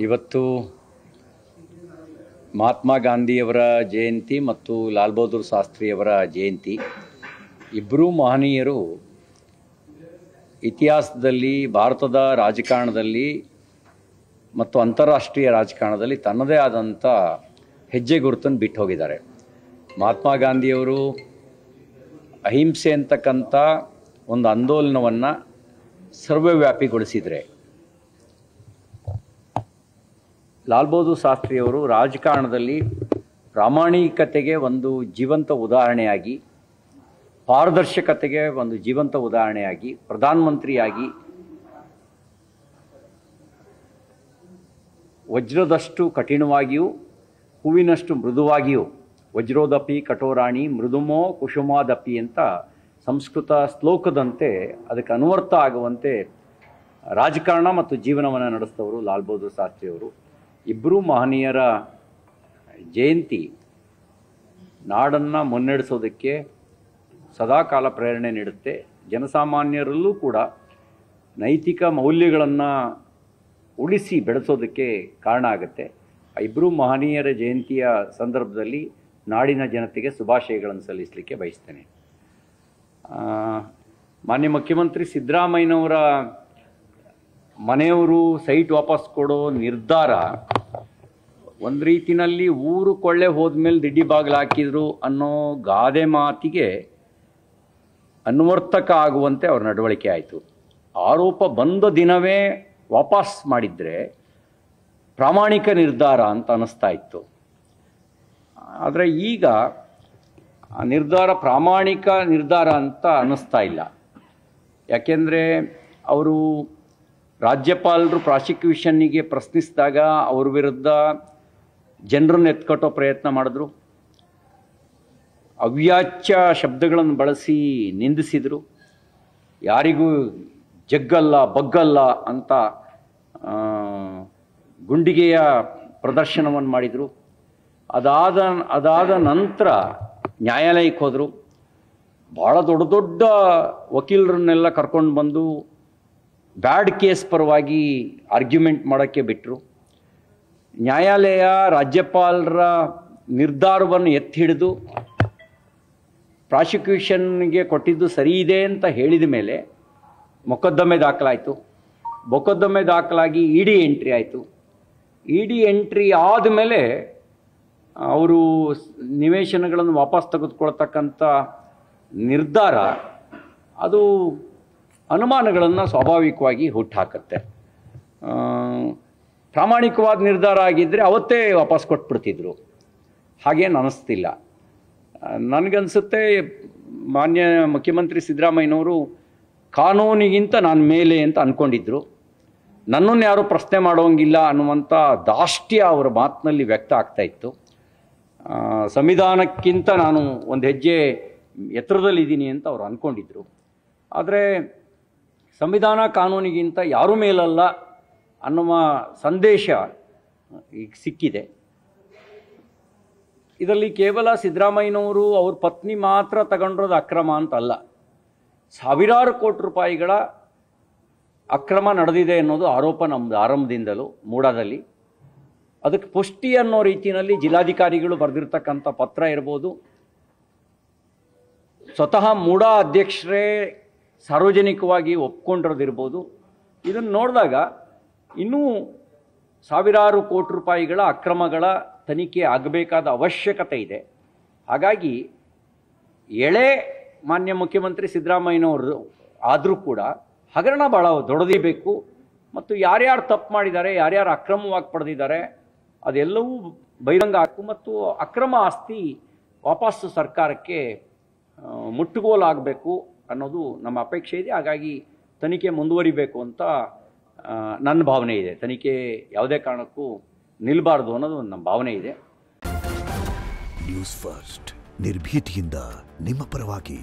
ಇವತ್ತು ಮಹಾತ್ಮ ಗಾಂಧಿಯವರ ಜಯಂತಿ ಮತ್ತು ಲಾಲ್ ಬಹದ್ದೂರ್ ಶಾಸ್ತ್ರಿಯವರ ಜಯಂತಿ. ಇಬ್ಬರೂ ಮಹನೀಯರು ಇತಿಹಾಸದಲ್ಲಿ, ಭಾರತದ ರಾಜಕಾರಣದಲ್ಲಿ ಮತ್ತು ಅಂತಾರಾಷ್ಟ್ರೀಯ ರಾಜಕಾರಣದಲ್ಲಿ ತನ್ನದೇ ಆದಂಥ ಹೆಜ್ಜೆ ಗುರುತನ್ನು ಬಿಟ್ಟು ಹೋಗಿದ್ದಾರೆ. ಮಹಾತ್ಮ ಗಾಂಧಿಯವರು ಅಹಿಂಸೆ ಅಂತಕ್ಕಂಥ ಒಂದು ಆಂದೋಲನವನ್ನು ಸರ್ವವ್ಯಾಪಿಗೊಳಿಸಿದರೆ, ಲಾಲ್ ಬಹದ್ದೂರ್ ಶಾಸ್ತ್ರಿಯವರು ರಾಜಕಾರಣದಲ್ಲಿ ಪ್ರಾಮಾಣಿಕತೆಗೆ ಒಂದು ಜೀವಂತ ಉದಾಹರಣೆಯಾಗಿ, ಪಾರದರ್ಶಕತೆಗೆ ಒಂದು ಜೀವಂತ ಉದಾಹರಣೆಯಾಗಿ, ಪ್ರಧಾನಮಂತ್ರಿಯಾಗಿ ವಜ್ರದಷ್ಟು ಕಠಿಣವಾಗಿಯೂ ಹೂವಿನಷ್ಟು ಮೃದುವಾಗಿಯೂ, ವಜ್ರೋದಪಿ ಕಠೋರಾಣಿ ಮೃದುಮೋ ಕುಸುಮಾದಪಿ ಅಂತ ಸಂಸ್ಕೃತ ಶ್ಲೋಕದಂತೆ ಅದಕ್ಕೆ ಅನ್ವರ್ಥ ಆಗುವಂತೆ ರಾಜಕಾರಣ ಮತ್ತು ಜೀವನವನ್ನು ನಡೆಸಿದವರು ಲಾಲ್ ಬಹದ್ದೂರ್ ಶಾಸ್ತ್ರಿಯವರು. ಇಬ್ಬರೂ ಮಹನೀಯರ ಜಯಂತಿ ನಾಡನ್ನು ಮುನ್ನಡೆಸೋದಕ್ಕೆ ಸದಾಕಾಲ ಪ್ರೇರಣೆ ನೀಡುತ್ತೆ. ಜನಸಾಮಾನ್ಯರಲ್ಲೂ ಕೂಡ ನೈತಿಕ ಮೌಲ್ಯಗಳನ್ನು ಉಳಿಸಿ ಬೆಳೆಸೋದಕ್ಕೆ ಕಾರಣ ಆಗುತ್ತೆ. ಇಬ್ಬರೂ ಮಹನೀಯರ ಜಯಂತಿಯ ಸಂದರ್ಭದಲ್ಲಿ ನಾಡಿನ ಜನತೆಗೆ ಶುಭಾಶಯಗಳನ್ನು ಸಲ್ಲಿಸಲಿಕ್ಕೆ ಬಯಸ್ತೇನೆ. ಮಾನ್ಯ ಮುಖ್ಯಮಂತ್ರಿ ಸಿದ್ದರಾಮಯ್ಯನವರ ಮನೆಯವರು ಸೈಟ್ ವಾಪಸ್ ಕೊಡೋ ನಿರ್ಧಾರ ಒಂದು ರೀತಿಯಲ್ಲಿ ಊರು ಕೊಳ್ಳೆ ಹೋದ್ಮೇಲೆ ದಿಡ್ಡಿ ಬಾಗಿಲು ಹಾಕಿದ್ರು ಅನ್ನೋ ಗಾದೆ ಮಾತಿಗೆ ಅನ್ವರ್ಥಕ ಆಗುವಂತೆ ಅವ್ರ ನಡವಳಿಕೆ ಆಯಿತು. ಆರೋಪ ಬಂದ ದಿನವೇ ವಾಪಸ್ ಮಾಡಿದರೆ ಪ್ರಾಮಾಣಿಕ ನಿರ್ಧಾರ ಅಂತ ಅನ್ನಿಸ್ತಾ ಇತ್ತು. ಆದರೆ ಈಗ ಆ ನಿರ್ಧಾರ ಪ್ರಾಮಾಣಿಕ ನಿರ್ಧಾರ ಅಂತ ಅನ್ನಿಸ್ತಾ ಇಲ್ಲ. ಯಾಕೆಂದರೆ ಅವರು ರಾಜ್ಯಪಾಲರು ಪ್ರಾಸಿಕ್ಯೂಷನ್ನಿಗೆ ಪ್ರಶ್ನಿಸಿದಾಗ ಅವ್ರ ವಿರುದ್ಧ ಜನರನ್ನು ಎತ್ಕಟ್ಟೋ ಪ್ರಯತ್ನ ಮಾಡಿದ್ರು, ಅವ್ಯಾಚ್ಯ ಶಬ್ದಗಳನ್ನು ಬಳಸಿ ನಿಂದಿಸಿದರು, ಯಾರಿಗೂ ಜಗ್ಗಲ್ಲ ಬಗ್ಗಲ್ಲ ಅಂತ ಗುಂಡಿಗೆಯ ಪ್ರದರ್ಶನವನ್ನು ಮಾಡಿದರು. ಅದಾದ ನಂತರ ನ್ಯಾಯಾಲಯಕ್ಕೆ ಹೋದರು. ಭಾಳ ದೊಡ್ಡ ದೊಡ್ಡ ವಕೀಲರನ್ನೆಲ್ಲ ಕರ್ಕೊಂಡು ಬಂದು ಬ್ಯಾಡ್ ಕೇಸ್ ಪರವಾಗಿ ಆರ್ಗ್ಯುಮೆಂಟ್ ಮಾಡೋಕ್ಕೆ ಬಿಟ್ಟರು. ನ್ಯಾಯಾಲಯ ರಾಜ್ಯಪಾಲರ ನಿರ್ಧಾರವನ್ನು ಎತ್ತಿ ಹಿಡಿದು ಪ್ರಾಸಿಕ್ಯೂಷನ್ಗೆ ಕೊಟ್ಟಿದ್ದು ಸರಿ ಇದೆ ಅಂತ ಹೇಳಿದ ಮೇಲೆ ಮೊಕದ್ದಮೆ ದಾಖಲಾಯಿತು. ಮೊಕದ್ದಮೆ ದಾಖಲಾಗಿ ಇ ಡಿ ಎಂಟ್ರಿ ಆಯಿತು. ಇ ಡಿ ಎಂಟ್ರಿ ಆದಮೇಲೆ ಅವರು ನಿವೇಶನಗಳನ್ನು ವಾಪಸ್ ತೆಗೆದುಕೊಳ್ತಕ್ಕಂಥ ನಿರ್ಧಾರ ಅದು ಅನುಮಾನಗಳನ್ನು ಸ್ವಾಭಾವಿಕವಾಗಿ ಹುಟ್ಟುಹಾಕತ್ತೆ. ಪ್ರಾಮಾಣಿಕವಾದ ನಿರ್ಧಾರ ಆಗಿದ್ದರೆ ಅವತ್ತೇ ವಾಪಸ್ ಕೊಟ್ಬಿಡ್ತಿದ್ರು. ಹಾಗೇನು ಅನ್ನಿಸ್ತಿಲ್ಲ. ನನಗನ್ಸುತ್ತೆ ಮಾನ್ಯ ಮುಖ್ಯಮಂತ್ರಿ ಸಿದ್ದರಾಮಯ್ಯನವರು ಕಾನೂನಿಗಿಂತ ನಾನು ಮೇಲೆ ಅಂತ ಅಂದ್ಕೊಂಡಿದ್ರು. ನನ್ನನ್ನು ಯಾರೂ ಪ್ರಶ್ನೆ ಮಾಡೋಂಗಿಲ್ಲ ಅನ್ನುವಂಥ ದಾಷ್ಟ್ಯ ಅವರ ಮಾತಿನಲ್ಲಿ ವ್ಯಕ್ತ ಆಗ್ತಾಯಿತ್ತು. ಸಂವಿಧಾನಕ್ಕಿಂತ ನಾನು ಒಂದು ಹೆಜ್ಜೆ ಎತ್ತರದಲ್ಲಿದ್ದೀನಿ ಅಂತ ಅವರು ಅಂದ್ಕೊಂಡಿದ್ರು. ಆದರೆ ಸಂವಿಧಾನ ಕಾನೂನಿಗಿಂತ ಯಾರೂ ಮೇಲಲ್ಲ ಅನ್ನುವ ಸಂದೇಶ ಈಗ ಸಿಕ್ಕಿದೆ. ಇದರಲ್ಲಿ ಕೇವಲ ಸಿದ್ದರಾಮಯ್ಯನವರು ಅವ್ರ ಪತ್ನಿ ಮಾತ್ರ ತಗೊಂಡಿರೋದು ಅಕ್ರಮ ಅಂತಲ್ಲ, ಸಾವಿರಾರು ಕೋಟಿ ರೂಪಾಯಿಗಳ ಅಕ್ರಮ ನಡೆದಿದೆ ಅನ್ನೋದು ಆರೋಪ ನಮ್ಮದು ಆರಂಭದಿಂದಲೂ ಮೂಡಾದಲ್ಲಿ. ಅದಕ್ಕೆ ಪುಷ್ಟಿ ಅನ್ನೋ ರೀತಿಯಲ್ಲಿ ಜಿಲ್ಲಾಧಿಕಾರಿಗಳು ಬರೆದಿರ್ತಕ್ಕಂಥ ಪತ್ರ ಇರ್ಬೋದು, ಸ್ವತಃ ಮೂಡಾ ಅಧ್ಯಕ್ಷರೇ ಸಾರ್ವಜನಿಕವಾಗಿ ಒಪ್ಕೊಂಡಿರೋದಿರ್ಬೋದು. ಇದನ್ನು ನೋಡಿದಾಗ ಇನ್ನೂ ಸಾವಿರಾರು ಕೋಟಿ ರೂಪಾಯಿಗಳ ಅಕ್ರಮಗಳ ತನಿಖೆ ಆಗಬೇಕಾದ ಅವಶ್ಯಕತೆ ಇದೆ. ಹಾಗಾಗಿ ಎಳೆ ಮಾನ್ಯ ಮುಖ್ಯಮಂತ್ರಿ ಸಿದ್ದರಾಮಯ್ಯನವರು ಆದರೂ ಕೂಡ ಹಗರಣ ಭಾಳ ದೊಡ್ಡದಿರಬೇಕು ಮತ್ತು ಯಾರ್ಯಾರು ತಪ್ಪು ಮಾಡಿದ್ದಾರೆ, ಯಾರ್ಯಾರು ಅಕ್ರಮವಾಗಿ ಪಡೆದಿದ್ದಾರೆ ಅದೆಲ್ಲವೂ ಬಹಿರಂಗ ಹಾಕು ಮತ್ತು ಅಕ್ರಮ ಆಸ್ತಿ ವಾಪಸ್ಸು ಸರ್ಕಾರಕ್ಕೆ ಮುಟ್ಟುಗೋಲಾಗಬೇಕು ಅನ್ನೋದು ನಮ್ಮ ಅಪೇಕ್ಷೆ ಇದೆ. ಹಾಗಾಗಿ ತನಿಖೆ ಮುಂದುವರಿಬೇಕು ಅಂತ ನನ್ನ ಭಾವನೆ ಇದೆ. ತನಿಖೆ ಯಾವುದೇ ಕಾರಣಕ್ಕೂ ನಿಲ್ಲಬಾರ್ದು ಅನ್ನೋದು ನಮ್ಮ ಭಾವನೆ ಇದೆ. ನ್ಯೂಸ್ ಫಸ್ಟ್ ನಿರ್ಭೀತಿಯಿಂದ ನಿಮ್ಮ ಪರವಾಗಿ.